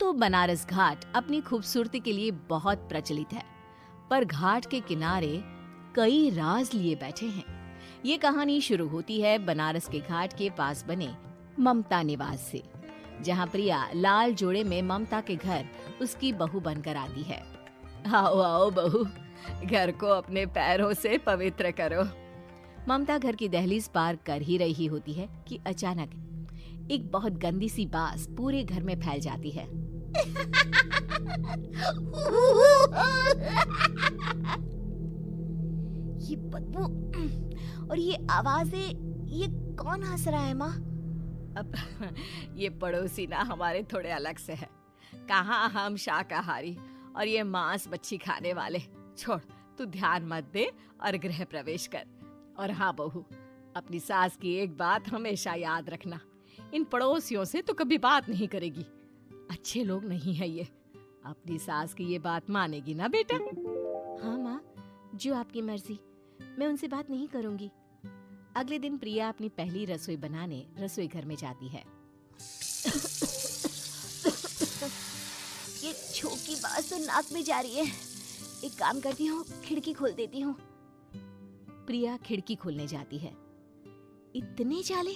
तो बनारस घाट अपनी खूबसूरती के लिए बहुत प्रचलित है, पर घाट के किनारे कई राज लिए बैठे हैं। ये कहानी शुरू होती है बनारस के घाट के पास बने ममता निवास से, जहाँ प्रिया लाल जोड़े में ममता के घर उसकी बहू बनकर आती है। आओ आओ बहू, घर को अपने पैरों से पवित्र करो। ममता घर की दहलीज पार कर ही रही होती है कि अचानक एक बहुत गंदी सी बास पूरे घर में फैल जाती है। ये बदबू और ये आवाजें, ये कौन हंस रहा है माँ? अब ये पड़ोसी ना हमारे थोड़े अलग से है। कहाँ हम शाकाहारी और ये मांस मच्छी खाने वाले। छोड़, तू ध्यान मत दे और गृह प्रवेश कर। और हाँ बहू, अपनी सास की एक बात हमेशा याद रखना, इन पड़ोसियों से तो कभी बात नहीं करेगी। अच्छे लोग नहीं है ये। अपनी सास की ये बात मानेगी ना बेटा? हाँ माँ, जो आपकी मर्जी, मैं उनसे बात नहीं करूंगी। अगले दिन प्रिया अपनी पहली रसोई बनाने रसोई घर में जाती है। ये छोकी बात तो नाक में जा रही है। एक काम करती हूँ, खिड़की खोल देती हूँ। प्रिया खिड़की खोलने जाती है। इतने जाले,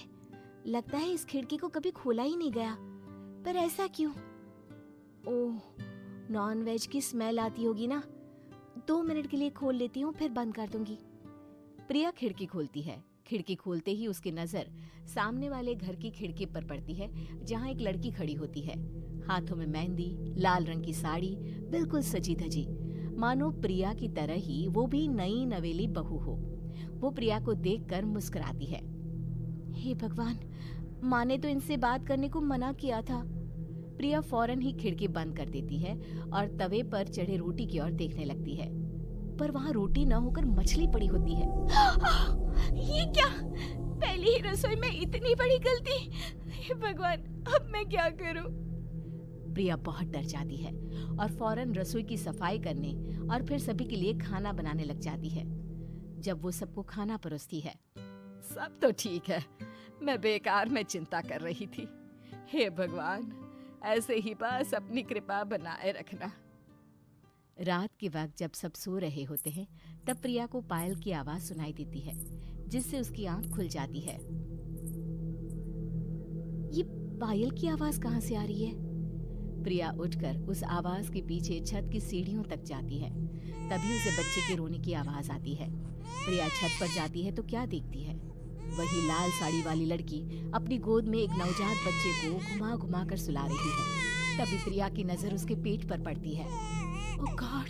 लगता है इस खिड़की को कभी खोला ही नहीं गया। पर ऐसा क्यों? ओह, नॉन वेज की स्मेल आती होगी ना। 2 मिनट के लिए खोल लेती हूँ, फिर बंद कर दूंगी। प्रिया खिड़की खोलती है। खिड़की खोलते ही उसकी नजर सामने वाले घर की खिड़की पर पड़ती है, जहाँ एक लड़की खड़ी होती है, हाथों में मेहंदी, लाल रंग की साड़ी, बिल्कुल सजी धजी, मानो प्रिया की तरह ही वो भी नई नवेली बहू हो। वो प्रिया को देखकर मुस्कुराती है। हे भगवान, माँ ने तो इनसे बात करने को मना किया था। प्रिया फौरन ही खिड़की बंद कर देती है और तवे पर चढ़े रोटी की ओर देखने लगती है, पर वहाँ रोटी न होकर मछली पड़ी होती है। ये क्या? पहली ही रसोई में इतनी बड़ी गलती। हे भगवान, अब मैं क्या करूं? प्रिया बहुत डर जाती है और फौरन रसोई की सफाई करने और फिर सभी के लिए खाना बनाने लग जाती है। जब वो सबको खाना परोसती है, सब तो ठीक है, मैं बेकार में चिंता कर रही थी। हे भगवान, ऐसे ही बस अपनी कृपा बनाए रखना। रात के वक्त जब सब सो रहे होते हैं, तब प्रिया को पायल की आवाज सुनाई देती है, जिससे उसकी आंख खुल जाती है। ये पायल की आवाज कहाँ से आ रही है? प्रिया उठकर उस आवाज के पीछे छत की सीढ़ियों तक जाती है। तभी उसे बच्चे के रोने की आवाज आती है। प्रिया छत पर जाती है तो क्या देखती है? वही लाल साड़ी वाली लड़की अपनी गोद में एक नवजात बच्चे को घुमा घुमा कर सुला रही है। तभी प्रिया की नजर उसके पेट पर पड़ती है। ओह गॉड,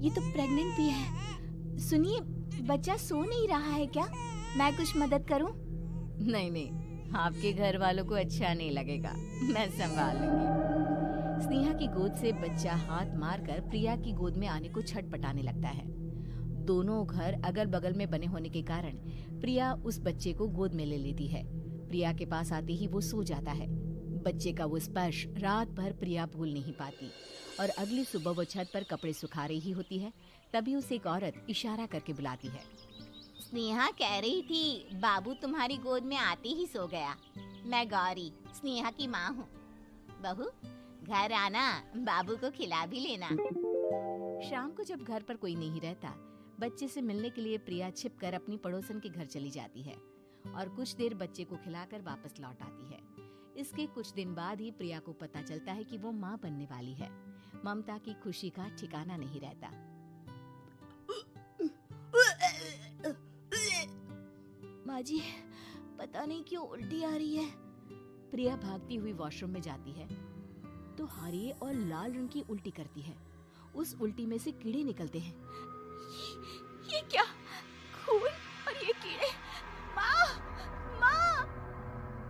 ये तो प्रेग्नेंट भी है। सुनिए, बच्चा सो नहीं रहा है क्या? मैं कुछ मदद करूं? नहीं नहीं, आपके घर वालों को अच्छा नहीं लगेगा, मैं संभाल लूंगी। स्नेहा की गोद से बच्चा हाथ मारकर प्रिया की गोद में आने को छटपटाने लगता है। दोनों घर अगल बगल में बने होने के कारण प्रिया उस बच्चे को गोद में ले लेती है। प्रिया के पास आते ही वो सो जाता है। बच्चे का वो स्पर्श रात भर प्रिया भूल नहीं पाती और अगली सुबह वो छत पर कपड़े सुखा रही होती है। तभी उसे एक औरत इशारा करके बुलाती है। स्नेहा कह रही थी बाबू तुम्हारी गोद में आते ही सो गया। मैं गौरी, स्नेहा की माँ हूँ। बहू, घर आना, बाबू को खिला भी लेना। शाम को जब घर पर कोई नहीं रहता, बच्चे से मिलने के लिए प्रिया छिपकर अपनी पड़ोसन के घर चली जाती है और कुछ देर बच्चे को खिलाकर वापस लौट आती है। इसके कुछ दिन बाद ही प्रिया को पता चलता है कि वो माँ बनने वाली है। ममता की खुशी का ठिकाना नहीं रहता। माँ जी, पता नहीं क्यों उल्टी आ रही है। प्रिया भागती हुई वॉशरूम में जाती है तो हरे और लाल रंग की उल्टी करती है। उस उल्टी में से कीड़े निकलते हैं। ये क्या? खून और ये कीड़े! माँ! माँ!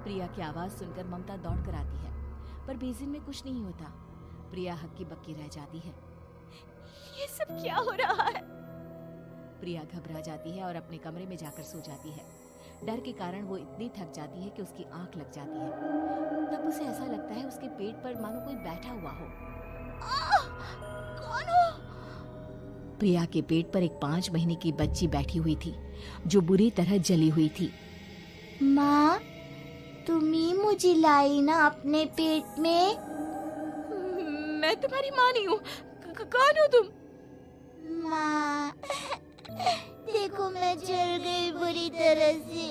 प्रिया की आवाज सुनकर ममता दौड़ कर आती है, पर बेसिन में कुछ नहीं होता। प्रिया हक्की बक्की रह जाती है। ये सब क्या हो रहा है? प्रिया घबरा जाती है और अपने कमरे में जाकर सो जाती है। डर के कारण वो इतनी थक जाती है कि उसकी आंख लग जाती है। तब उसे ऐसा लगता है उसके पेट पर मानो कोई बैठा हुआ हो। कौन हो? प्रिया के पेट पर एक 5 महीने की बच्ची बैठी हुई थी, जो बुरी तरह जली हुई थी। माँ, तुम ही मुझे लाई ना अपने पेट में? मैं तुम्हारी माँ नहीं हूँ। कौन हो तुम? माँ, देखो मैं जल गई बुरी तरह से।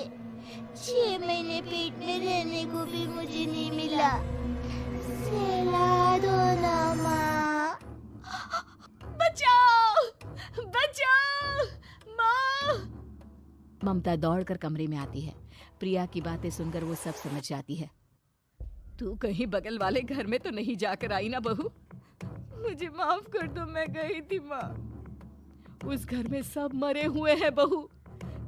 6 महीने पेट में रहने को भी मुझे नहीं मिला। सहला दो ना माँ। बचाओ, बचाओ, माँ। ममता दौड़कर कमरे में आती है। प्रिया की बातें सुनकर वो सब समझ जाती है। तू कहीं बगल वाले घर में तो नहीं जाकर आई ना बहू? मुझे माफ कर दो, मैं गई थी माँ। उस घर में सब मरे हुए हैं बहू।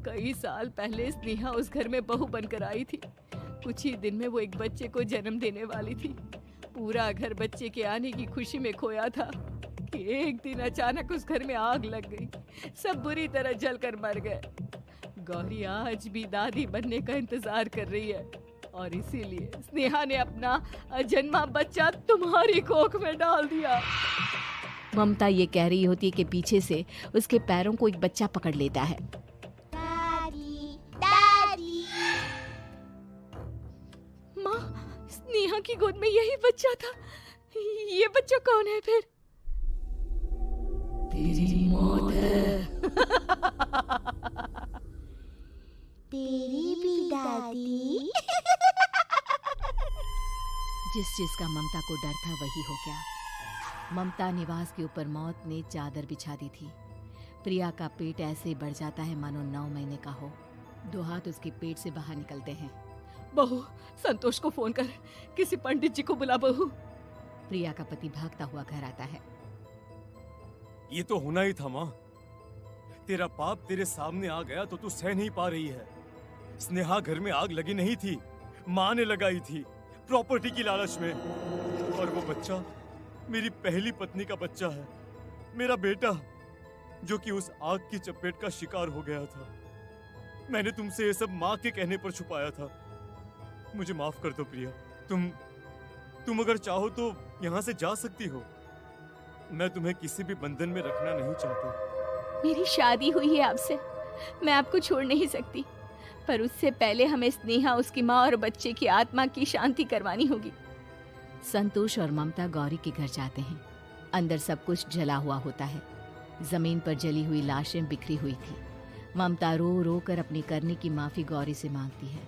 कई साल पहले स्नेहा उस घर में बहू बनकर आई थी। कुछ ही दिन में वो एक बच्चे को जन्म देने वाली थी। पूरा घर बच्चे के आने की खुशी में खोया था कि एक दिन अचानक उस घर में आग लग गई। सब बुरी तरह जलकर मर गए। गौरी आज भी दादी बनने का इंतजार कर रही है और इसीलिए स्नेहा ने अपना अजन्मा बच्चा तुम्हारी कोख में डाल दिया। ममता ये कह रही होती है कि पीछे से उसके पैरों को एक बच्चा पकड़ लेता है। दादी, दादी। माँ, स्नेहा की गोद में यही बच्चा था। ये बच्चा कौन है फिर? तेरी मौत है। तेरी भी दादी। जिस चीज का ममता को डर था वही हो गया। ममता निवास के ऊपर मौत ने चादर बिछा दी थी। प्रिया का पेट ऐसे बढ़ जाता है मानो 9 महीने का हो। 2 हाथ उसके पेट से बाहर निकलते हैं। बहू, संतोष को फोन कर, किसी पंडित जी को बुला बहू। प्रिया का पति भागता हुआ घर आता है। ये तो होना ही था माँ। तेरा पाप तेरे सामने आ गया तो तू सह नहीं पा रही है। स्नेहा घर में आग लगी नहीं थी, माँ ने लगाई थी, प्रॉपर्टी की लालच में। और वो बच्चा मेरी पहली पत्नी का बच्चा है, मेरा बेटा, जो कि उस आग की चपेट का शिकार हो गया था। मैंने तुमसे ये सब माँ के कहने पर छुपाया था। मुझे माफ कर दो प्रिया। तुम अगर चाहो तो यहाँ से जा सकती हो। मैं तुम्हें किसी भी बंधन में रखना नहीं चाहता। मेरी शादी हुई है आपसे, मैं आपको छोड़ नहीं सकती, पर उससे पहले हमें स्नेहा, उसकी माँ और बच्चे की आत्मा की शांति करवानी होगी। संतोष और ममता गौरी के घर जाते हैं। अंदर सब कुछ जला हुआ होता है। जमीन पर जली हुई लाशें बिखरी हुई थी। ममता रो रो कर अपनी करने की माफी गौरी से मांगती है।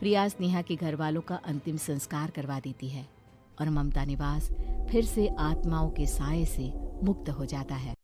प्रिया स्नेहा के घर वालों का अंतिम संस्कार करवा देती है और ममता निवास फिर से आत्माओं के साए से मुक्त हो जाता है।